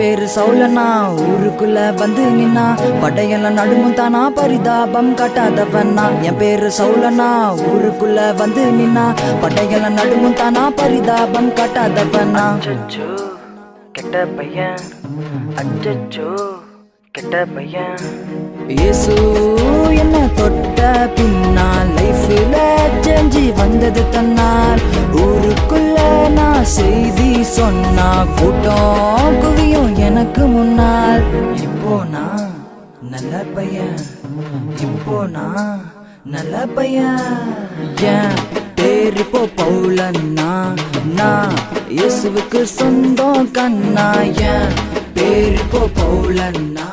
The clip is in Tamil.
பேரு சௌலனா ஊருக்குள்ள வந்து நின்னா படையெல்லாம் நடுங்கும் தானா பரிதாபம் காட்டாதவனா என் பேரு சௌலனா ஊருக்குள்ள வந்து நின்னா படையெல்லாம் நடுங்கும் தானா பரிதாபம் காட்டாதவனா அச்சச்சோ கெட்ட பையன் அச்சச்சோ கெட்ட பையன் இயேசு என்ன தொட்ட பின்னால் லைஃப்ல செஞ்சு வந்தது தன்னால் ஊருக்குள்ள நான் செய்தி சொன்னா கூட்டம் குவியும் எனக்கு முன்னால் இப்போ நான் நல்ல பையன் இப்போ நான் நல்ல பையன் ஏன் பேர் இப்போ பவுலன்னா நான் இயேசுவுக்கு சொந்தம் கண்ணா ஏன் பேர் இப்போ பவுலன்னா